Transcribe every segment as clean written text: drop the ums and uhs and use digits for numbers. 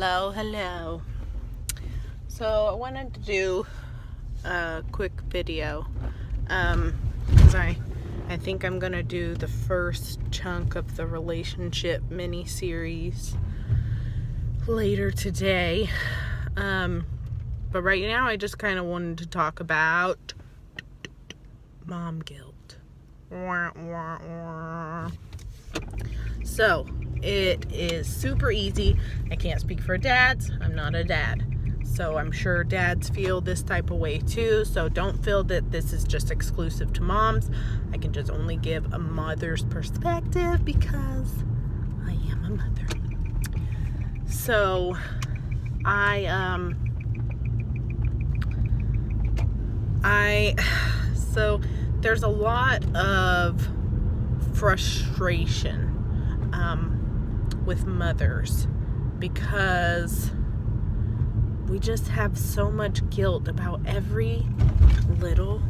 Hello. So I wanted to do a quick video because I think I'm gonna do the first chunk of the relationship mini series later today. But right now I just kind of wanted to talk about mom guilt. So it is super easy. I can't speak for dads. I'm not a dad. So I'm sure dads feel this type of way too. So don't feel that this is just exclusive to moms. I can just only give a mother's perspective because I am a mother. So so there's a lot of frustration with mothers because we just have so much guilt about every little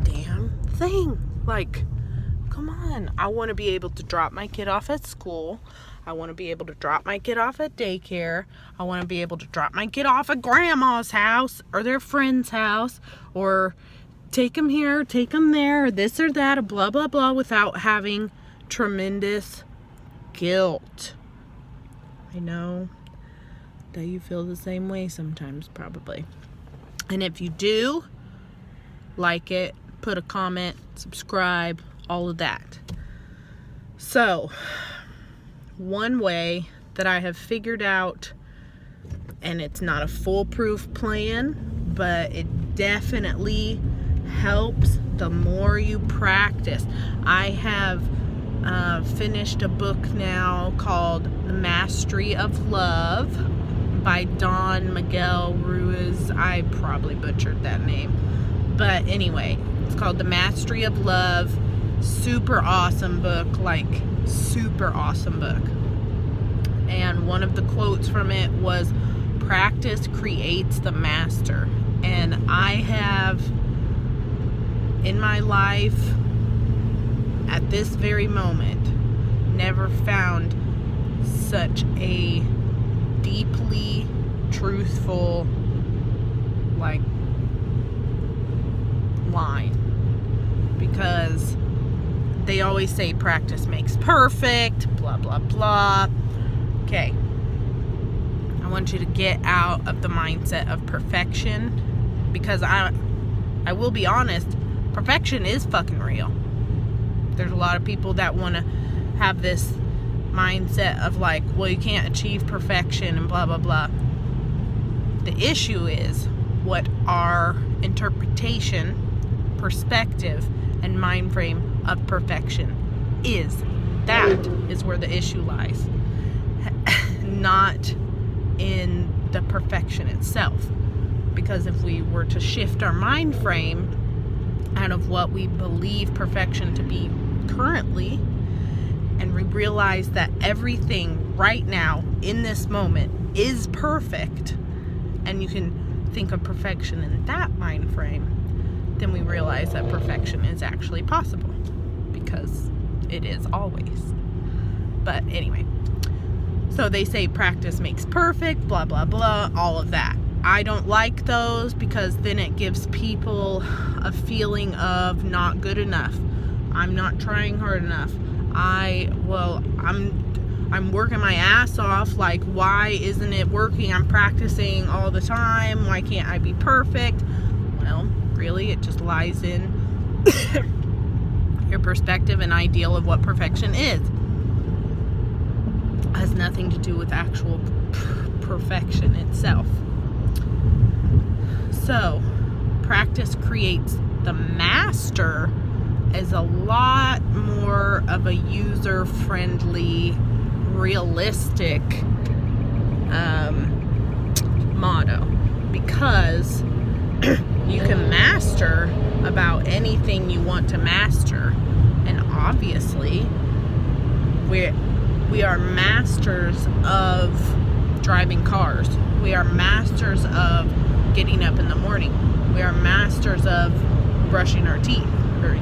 damn thing. Like, come on. I want to be able to drop my kid off at school. I want to be able to drop my kid off at daycare. I want to be able to drop my kid off at grandma's house or their friend's house, or take them here, take them there, or this or that, or blah, blah, blah, without having tremendous guilt. I know that you feel the same way sometimes, probably. And if you do, like it, put a comment, subscribe, all of that. So, one way that I have figured out, and it's not a foolproof plan, but it definitely helps the more you practice. I have finished a book now called The Mastery of Love by Miguel Ruiz. I probably butchered that name. But anyway, it's called The Mastery of Love. Super awesome book, like super awesome book. And one of the quotes from it was, "Practice creates the master." And I have in my life at this very moment never found such a deeply truthful line, because they always say practice makes perfect, blah blah blah. Okay, I want you to get out of the mindset of perfection, because I will be honest, perfection is fucking real. There's a lot of people that want to have this mindset of like, well, you can't achieve perfection and blah blah blah. The issue is what our interpretation, perspective, and mind frame of perfection is. That is where the issue lies, not in the perfection itself. Because if we were to shift our mind frame out of what we believe perfection to be currently, and we realize that everything right now in this moment is perfect, and you can think of perfection in that mind frame, then we realize that perfection is actually possible, because it is always. But anyway, so they say practice makes perfect, blah blah blah, all of that. I don't like those, because then it gives people a feeling of not good enough. I'm not trying hard enough. I'm working my ass off. Like, why isn't it working? I'm practicing all the time. Why can't I be perfect? Well, really, it just lies in your perspective and ideal of what perfection is. It has nothing to do with actual perfection itself. So, practice creates the master is a lot more of a user-friendly, realistic motto, because you can master about anything you want to master. And obviously, we are masters of driving cars. We are masters of getting up in the morning. We are masters of brushing our teeth, or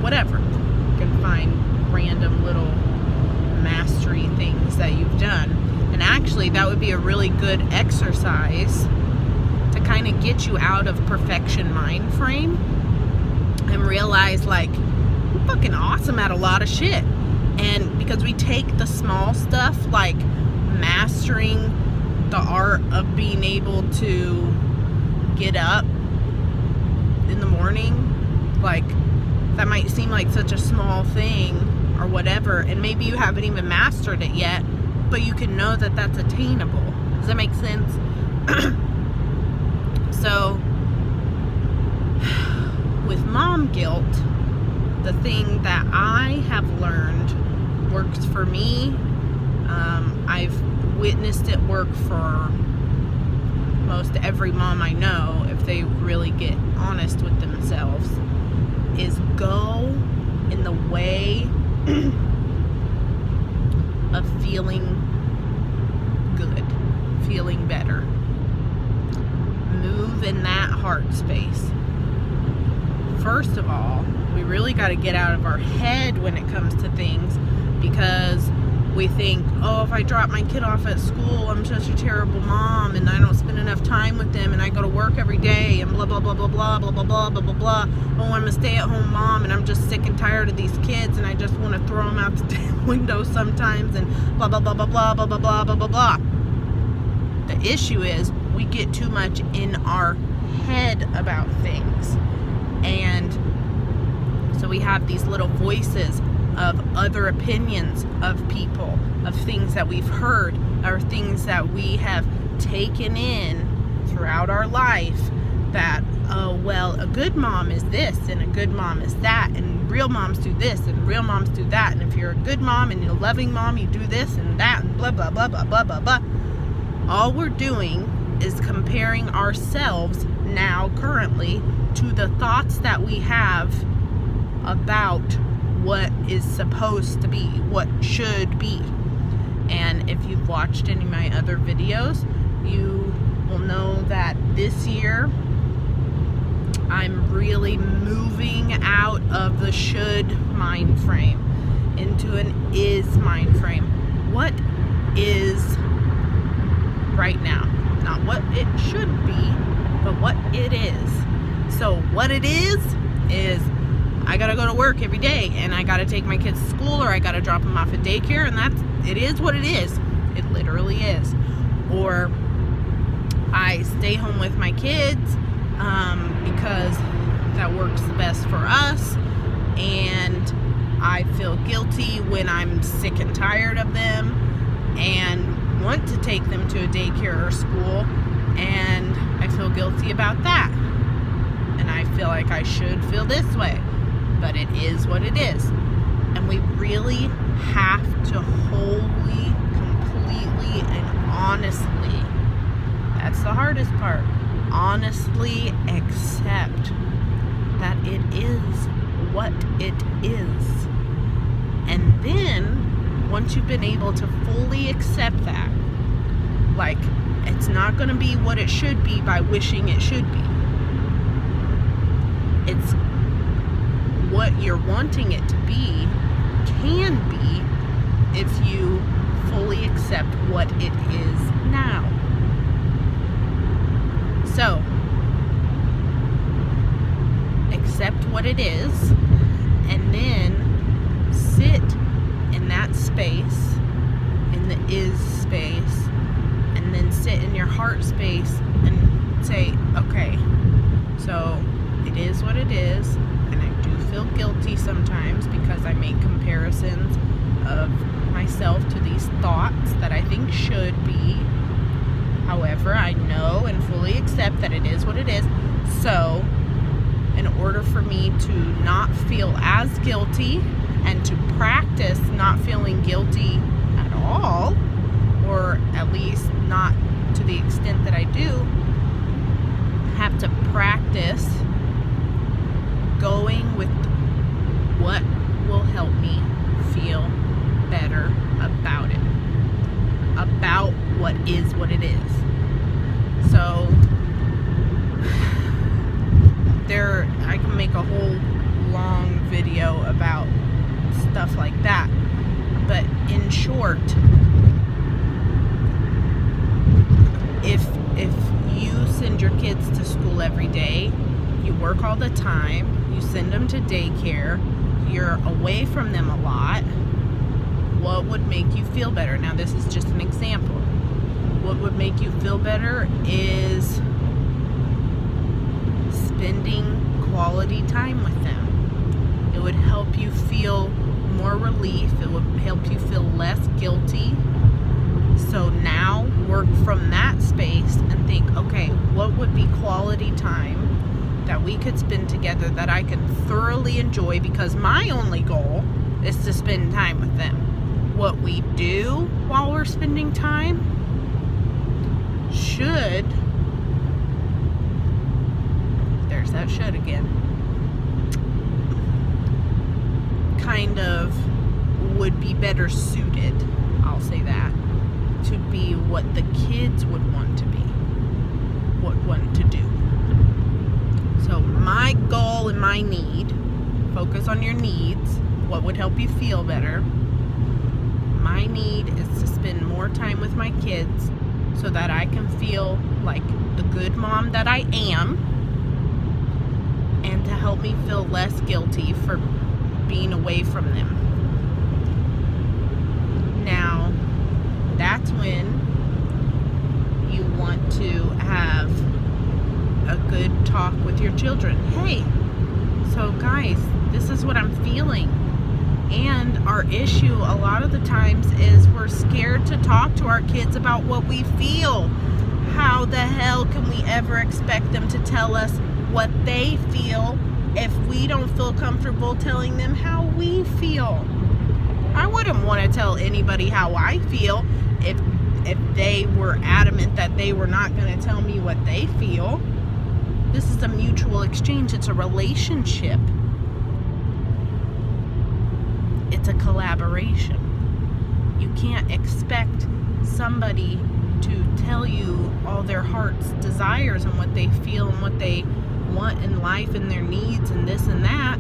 whatever. You can find random little mastery things that you've done. And actually, that would be a really good exercise to kind of get you out of perfection mind frame and realize, like, I'm fucking awesome at a lot of shit. And because we take the small stuff, like mastering the art of being able to get up in the morning, like, that might seem like such a small thing or whatever, and maybe you haven't even mastered it yet, but you can know that that's attainable. Does that make sense? So with mom guilt, the thing that I have learned works for me, I've witnessed it work for most every mom I know, if they really get honest with themselves, is go in the way of feeling good, feeling better. Move in that heart space. First of all, we really got to get out of our head when it comes to things, because we think, oh, if I drop my kid off at school, I'm such a terrible mom, and I don't spend enough time with them, and I go to work every day, and blah, blah, blah, blah, blah, blah, blah, blah, blah, blah, blah. Oh, I'm a stay-at-home mom, and I'm just sick and tired of these kids, and I just want to throw them out the damn window sometimes, and blah, blah, blah, blah, blah, blah, blah, blah, blah, blah, blah. The issue is we get too much in our head about things, and so we have these little voices of other opinions of people, of things that we've heard, or things that we have taken in throughout our life, that, oh, well, a good mom is this, and a good mom is that, and real moms do this, and real moms do that, and if you're a good mom and you're a loving mom, you do this and that, and blah, blah, blah, blah, blah, blah, blah. All we're doing is comparing ourselves now, currently, to the thoughts that we have about what is supposed to be, what should be. And if you've watched any of my other videos, you will know that this year I'm really moving out of the should mind frame into an is mind frame. What is right now? Not what it should be, but what it is. So what it is I gotta go to work every day, and I gotta take my kids to school, or I gotta drop them off at daycare, and it is what it is. It literally is. Or I stay home with my kids because that works the best for us, and I feel guilty when I'm sick and tired of them and want to take them to a daycare or school, and I feel guilty about that, and I feel like I should feel this way. But it is what it is. And we really have to wholly, completely, and honestly, that's the hardest part, honestly accept that it is what it is. And then, once you've been able to fully accept that, like, it's not going to be what it should be by wishing it should be. It's what you're wanting it to be can be if you fully accept what it is now. So, accept what it is, and then sit in that space, in the is space, and then sit in your heart space and say, okay, so it is what it is, and I do feel guilty sometimes because I make comparisons of myself to these thoughts that I think should be. However, I know and fully accept that it is what it is. So, in order for me to not feel as guilty and to practice not feeling guilty at all, or at least not to the extent that I do, have to practice going with what will help me feel better about it, about what is what it is. So I can make a whole long video about stuff like that, but in short, every day, you work all the time, you send them to daycare, you're away from them a lot, what would make you feel better? Now, this is just an example. What would make you feel better is spending quality time with them. It would help you feel more relief. It would help you feel less guilty. So now work from that space and think, okay, what would be quality time that we could spend together that I can thoroughly enjoy, because my only goal is to spend time with them. What we do while we're spending time should, there's that should again, kind of would be better suited, I'll say that, to be what the kids would want to be, would want to do. So my goal and my need, focus on your needs, what would help you feel better. My need is to spend more time with my kids so that I can feel like the good mom that I am, and to help me feel less guilty for being away from them. Now, that's when you want to have a good talk with your children. Hey, so guys, this is what I'm feeling. And our issue a lot of the times is we're scared to talk to our kids about what we feel. How the hell can we ever expect them to tell us what they feel if we don't feel comfortable telling them how we feel? I wouldn't want to tell anybody how I feel if they were adamant that they were not going to tell me what they feel. This is a mutual exchange. It's a relationship. It's a collaboration. You can't expect somebody to tell you all their heart's desires and what they feel and what they want in life and their needs and this and that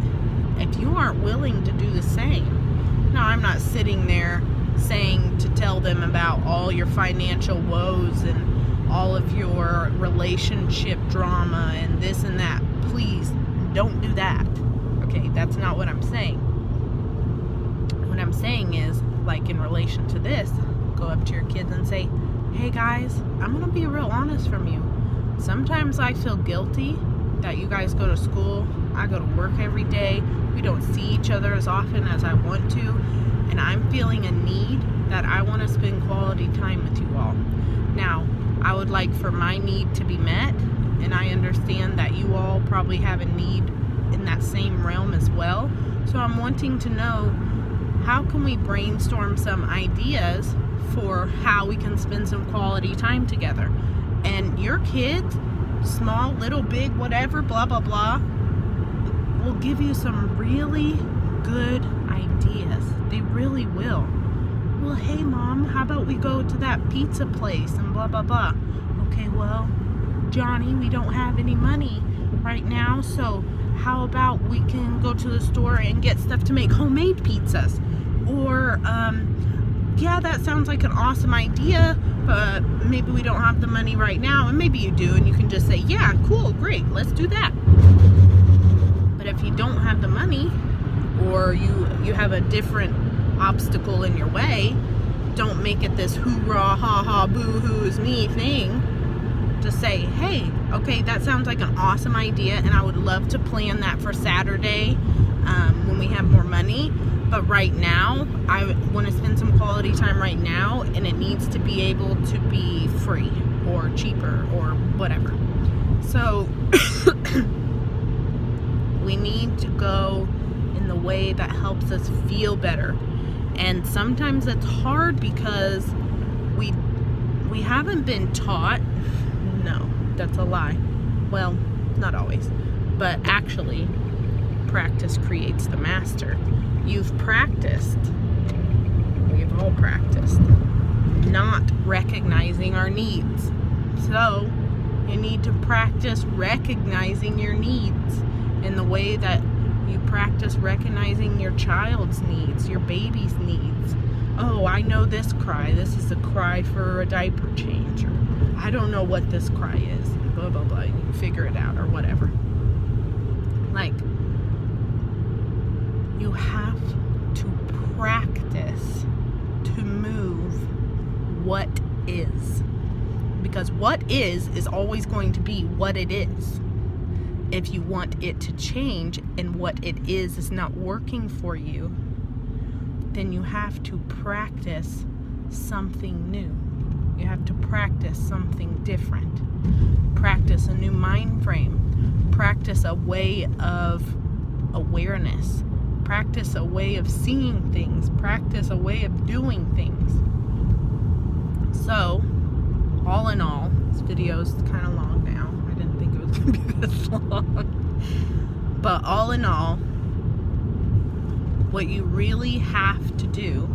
if you aren't willing to do the same. Now, I'm not sitting there saying to tell them about all your financial woes and all of your relationship drama and this and that. Please don't do that. Okay, that's not what I'm saying. What I'm saying is, like in relation to this, go up to your kids and say, hey guys, I'm going to be real honest from you. Sometimes I feel guilty that you guys go to school. I go to work every day. We don't see each other as often as I want to. And I'm feeling a need that I want to spend quality time with you all. Now, I would like for my need to be met. And I understand that you all probably have a need in that same realm as well. So I'm wanting to know, how can we brainstorm some ideas for how we can spend some quality time together? And your kids, small, little, big, whatever, blah, blah, blah, will give you some really good ideas. They really will. Well, hey, Mom, how about we go to that pizza place and blah, blah, blah. Okay, well, Johnny, we don't have any money right now, so how about we can go to the store and get stuff to make homemade pizzas? Or, yeah, that sounds like an awesome idea, but maybe we don't have the money right now, and maybe you do, and you can just say, yeah, cool, great, let's do that. But if you don't have the money, or you have a different obstacle in your way, don't make it this hoorah, ha ha, boo-hoo is me thing. Just say, hey, okay, that sounds like an awesome idea, and I would love to plan that for Saturday when we have more money. But right now, I want to spend some quality time right now, and it needs to be able to be free or cheaper or whatever. So we need to go in the way that helps us feel better. And sometimes it's hard because we haven't been taught. No, that's a lie. Well, not always. But actually, practice creates the master. You've practiced, we've all practiced, not recognizing our needs. So, you need to practice recognizing your needs in the way that you practice recognizing your child's needs, your baby's needs. Oh, I know this cry. This is a cry for a diaper change. Or, I don't know what this cry is, but blah, blah, blah. And you figure it out or whatever. Like, you have to practice to move what is. Because what is always going to be what it is. If you want it to change and what it is not working for you, then you have to practice something new. You have to practice something different. Practice a new mind frame. Practice a way of awareness. Practice a way of seeing things. Practice a way of doing things. So, all in all, this video is kind of long now. I didn't think it was going to be this long. But all in all, what you really have to do,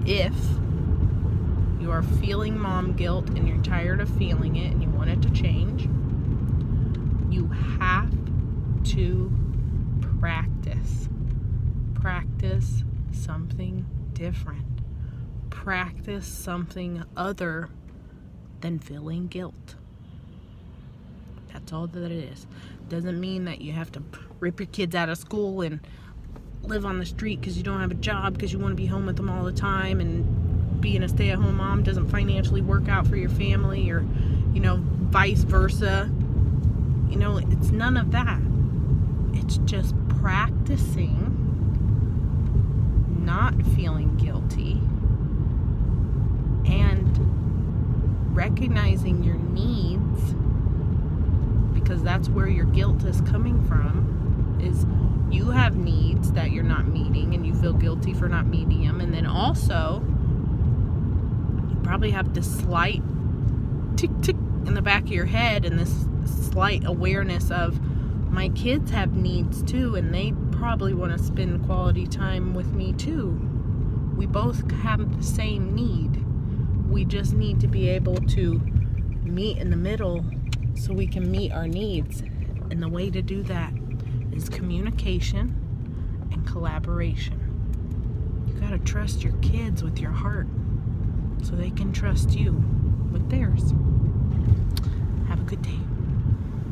if you are feeling mom guilt and you're tired of feeling it and you want it to change, you have to practice. Practice something different. Practice something other than feeling guilt. That's all that it is. Doesn't mean that you have to rip your kids out of school and live on the street because you don't have a job, because you want to be home with them all the time, and being a stay-at-home mom doesn't financially work out for your family, or, you know, vice versa. You know, it's none of that. It's just practicing not feeling guilty and recognizing your needs, because that's where your guilt is coming from, is you have needs that you're not meeting and you feel guilty for not meeting them. And then also, you probably have this slight tick tick in the back of your head and this slight awareness of, my kids have needs too, and they probably want to spend quality time with me too. We both have the same need. We just need to be able to meet in the middle so we can meet our needs. And the way to do that is communication and collaboration. You gotta trust your kids with your heart so they can trust you with theirs. Have a good day.